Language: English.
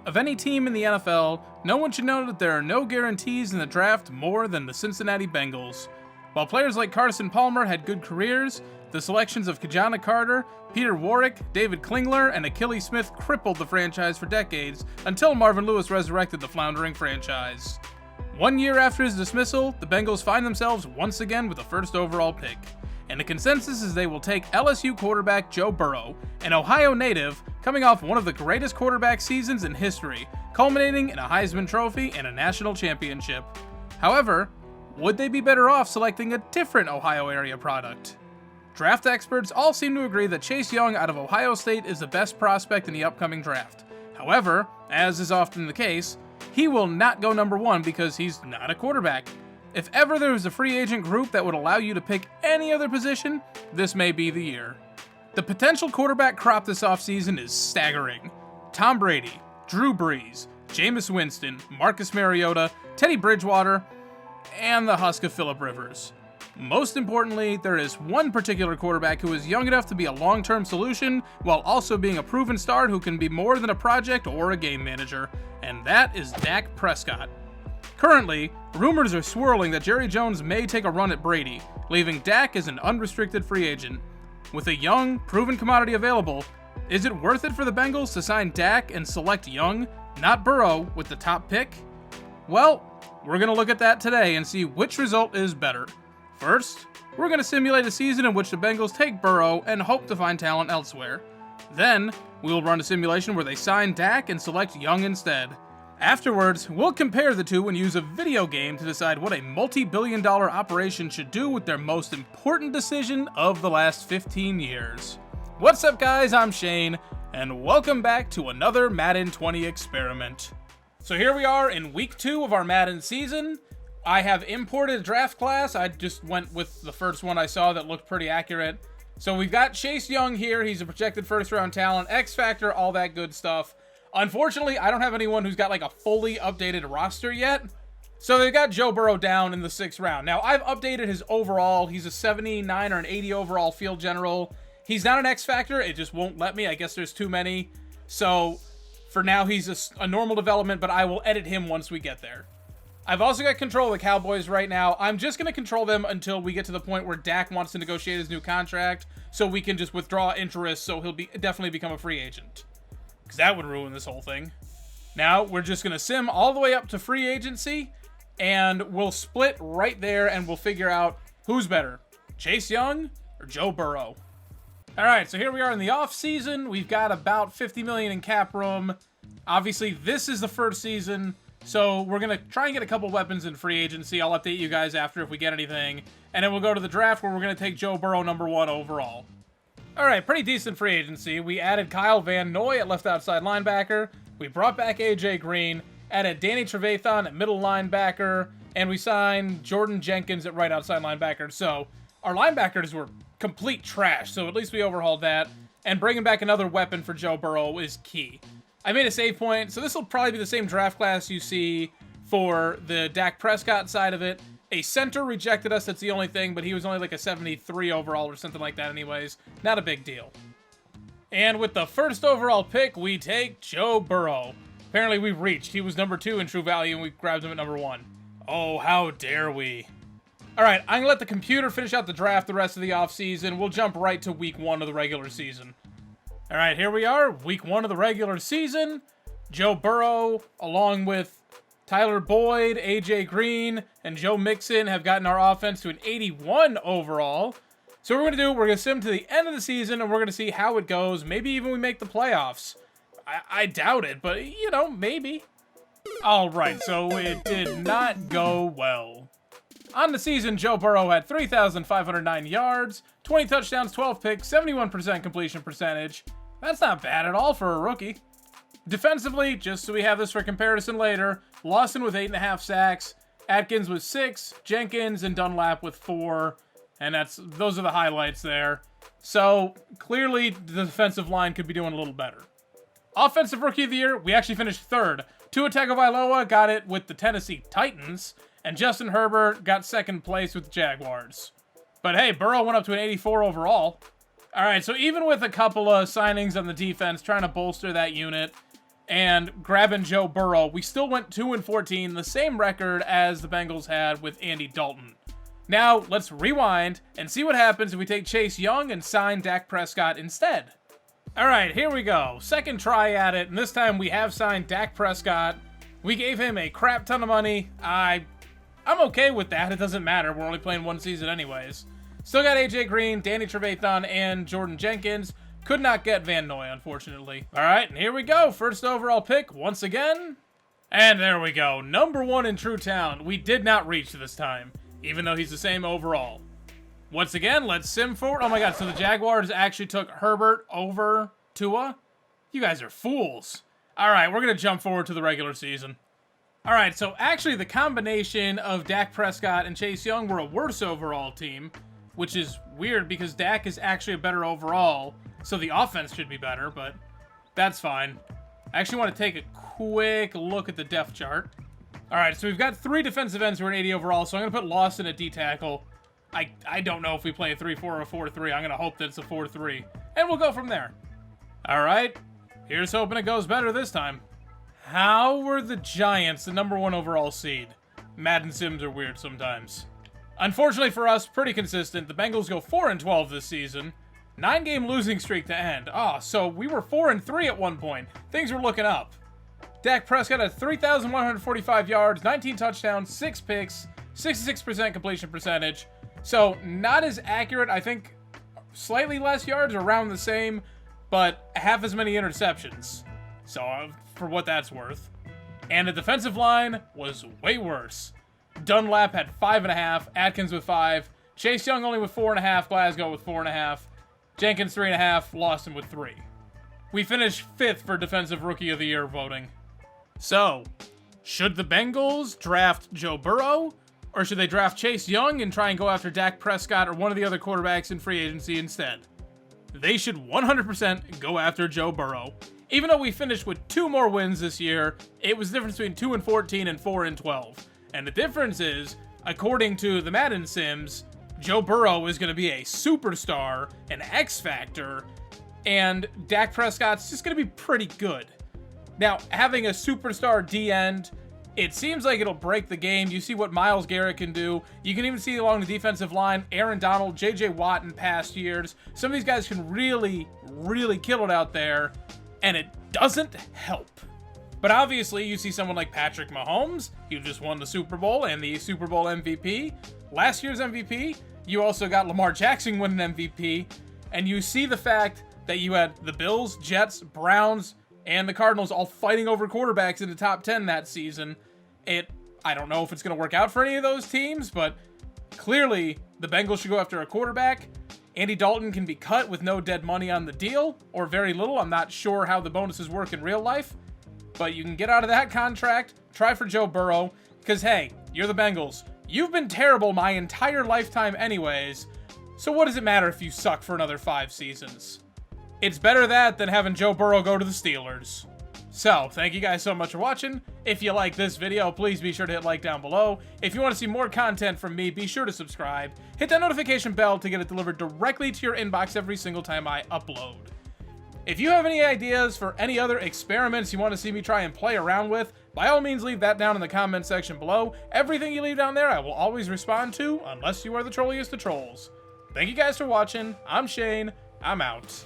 Of any team in the NFL, no one should know that there are no guarantees in the draft more than the Cincinnati Bengals. While players like Carson Palmer had good careers, the selections of Kajana Carter, Peter Warrick, David Klingler, and Achilles Smith crippled the franchise for decades until Marvin Lewis resurrected the floundering franchise. 1 year after his dismissal, the Bengals find themselves once again with the first overall pick. And the consensus is they will take LSU quarterback Joe Burrow, an Ohio native, coming off one of the greatest quarterback seasons in history, culminating in a Heisman Trophy and a national championship. However, would they be better off selecting a different Ohio area product? Draft experts all seem to agree that Chase Young out of Ohio State is the best prospect in the upcoming draft. However, as is often the case, he will not go number one because he's not a quarterback. If ever there was a free agent group that would allow you to pick any other position, this may be the year. The potential quarterback crop this offseason is staggering. Tom Brady, Drew Brees, James Winston, Marcus Mariota, Teddy Bridgewater, and the husk of Phillip Rivers. Most importantly, there is one particular quarterback who is young enough to be a long-term solution while also being a proven star who can be more than a project or a game manager, and that is Dak Prescott. Currently, rumors are swirling that Jerry Jones may take a run at Brady, leaving Dak as an unrestricted free agent. With a young, proven commodity available, is it worth it for the Bengals to sign Dak and select Young, not Burrow, with the top pick? Well, we're going to look at that today and see which result is better. First, we're going to simulate a season in which the Bengals take Burrow and hope to find talent elsewhere. Then, we will run a simulation where they sign Dak and select Young instead. Afterwards, we'll compare the two and use a video game to decide what a multi-billion-dollar operation should do with their most important decision of the last 15 years. What's up, guys? I'm Shane, and welcome back to another Madden 20 experiment. So here we are in week 2 of our Madden season. I have imported a draft class. I just went with the first one I saw that looked pretty accurate. So we've got Chase Young here. He's a projected first-round talent, X Factor, all that good stuff. Unfortunately, I don't have anyone who's got like a fully updated roster yet. So they've got Joe Burrow down in the 6th round. Now, I've updated his overall. He's a 79 or an 80 overall field general. He's not an X Factor. It just won't let me. I guess there's too many. So for now, he's a normal development, but I will edit him once we get there. I've also got control of the Cowboys right now. I'm just going to control them until we get to the point where Dak wants to negotiate his new contract, so we can just withdraw interest, so he'll definitely become a free agent. Because that would ruin this whole thing. Now, we're just going to sim all the way up to free agency, and we'll split right there, and we'll figure out who's better, Chase Young or Joe Burrow. All right, so here we are in the offseason. We've got about $50 million in cap room. Obviously, this is the first season, so we're going to try and get a couple weapons in free agency. I'll update you guys after if we get anything. And then we'll go to the draft where we're going to take Joe Burrow number 1 overall. All right, pretty decent free agency. We added Kyle Van Noy at left outside linebacker. We brought back AJ Green, added Danny Trevathan at middle linebacker, and we signed Jordan Jenkins at right outside linebacker. So our linebackers were complete trash, so at least we overhauled that. And bringing back another weapon for Joe Burrow is key. I made a save point, so this will probably be the same draft class you see for the Dak Prescott side of it. A center rejected us, that's the only thing, but he was only like a 73 overall or something like that anyways. Not a big deal. And with the first overall pick, we take Joe Burrow. Apparently we reached. He was number 2 in true value, and we grabbed him at number 1. Oh, how dare we. Alright, I'm going to let the computer finish out the draft the rest of the offseason. We'll jump right to week 1 of the regular season. Alright, here we are, week 1 of the regular season. Joe Burrow, along with Tyler Boyd, AJ Green, and Joe Mixon have gotten our offense to an 81 overall. So what we're going to do, we're going to sim to the end of the season, and we're going to see how it goes. Maybe even we make the playoffs. I doubt it, but, you know, maybe. Alright, so it did not go well. On the season, Joe Burrow had 3,509 yards, 20 touchdowns, 12 picks, 71% completion percentage. That's not bad at all for a rookie. Defensively, just so we have this for comparison later, Lawson with 8.5 sacks, Atkins with 6, Jenkins and Dunlap with 4, and those are the highlights there. So, clearly, the defensive line could be doing a little better. Offensive Rookie of the Year, we actually finished 3rd. Tua Tagovailoa got it with the Tennessee Titans, and Justin Herbert got 2nd place with the Jaguars. But hey, Burrow went up to an 84 overall. All right, so even with a couple of signings on the defense, trying to bolster that unit, and grabbing Joe Burrow, we still went 2-14, the same record as the Bengals had with Andy Dalton. Now, let's rewind and see what happens if we take Chase Young and sign Dak Prescott instead. All right, here we go. Second try at it, and this time we have signed Dak Prescott. We gave him a crap ton of money. I'm okay with that. It doesn't matter. We're only playing one season anyways. Still got AJ Green, Danny Trevathan, and Jordan Jenkins. Could not get Van Noy, unfortunately. All right, and here we go. First overall pick once again. And there we go. Number 1 in true talent. We did not reach this time, even though he's the same overall. Once again, let's sim forward. Oh my god, so the Jaguars actually took Herbert over Tua? You guys are fools. All right, we're going to jump forward to the regular season. All right, so actually the combination of Dak Prescott and Chase Young were a worse overall team, which is weird because Dak is actually a better overall, so the offense should be better, but that's fine. I actually want to take a quick look at the depth chart. All right, so we've got 3 defensive ends who are an 80 overall, so I'm going to put Lawson at D-tackle. I don't know if we play a 3-4 or a 4-3. I'm going to hope that it's a 4-3, and we'll go from there. All right, here's hoping it goes better this time. How were the Giants the number 1 overall seed? Madden sims are weird sometimes. Unfortunately for us, pretty consistent. The Bengals go 4-12 this season. 9-game losing streak to end. So we were 4-3 at one point. Things were looking up. Dak Prescott had 3,145 yards, 19 touchdowns, 6 picks, 66% completion percentage. So not as accurate. I think slightly less yards, around the same, but half as many interceptions. So for what that's worth. And the defensive line was way worse. Dunlap had 5.5, Atkins with 5, Chase Young only with 4.5, Glasgow with 4.5, Jenkins 3.5, Lawson with 3. We finished 5th for Defensive Rookie of the Year voting. So, should the Bengals draft Joe Burrow, or should they draft Chase Young and try and go after Dak Prescott or one of the other quarterbacks in free agency instead? They should 100% go after Joe Burrow. Even though we finished with 2 more wins this year, it was the difference between 2-14 and 4-12. And the difference is, according to the Madden Sims, Joe Burrow is going to be a superstar, an X Factor, and Dak Prescott's just going to be pretty good. Now, having a superstar D-end, it seems like it'll break the game. You see what Myles Garrett can do. You can even see along the defensive line, Aaron Donald, J.J. Watt in past years. Some of these guys can really, really kill it out there, and it doesn't help. But obviously, you see someone like Patrick Mahomes. He just won the Super Bowl and the Super Bowl MVP. Last year's MVP, you also got Lamar Jackson winning MVP. And you see the fact that you had the Bills, Jets, Browns, and the Cardinals all fighting over quarterbacks in the top 10 that season. I don't know if it's going to work out for any of those teams, but clearly the Bengals should go after a quarterback. Andy Dalton can be cut with no dead money on the deal, or very little. I'm not sure how the bonuses work in real life. But you can get out of that contract, try for Joe Burrow, because hey, you're the Bengals. You've been terrible my entire lifetime anyways, so what does it matter if you suck for another 5 seasons? It's better that than having Joe Burrow go to the Steelers. So, thank you guys so much for watching. If you like this video, please be sure to hit like down below. If you want to see more content from me, be sure to subscribe. Hit that notification bell to get it delivered directly to your inbox every single time I upload. If you have any ideas for any other experiments you want to see me try and play around with, by all means leave that down in the comment section below. Everything you leave down there I will always respond to, unless you are the trolliest of trolls. Thank you guys for watching. I'm Shane. I'm out.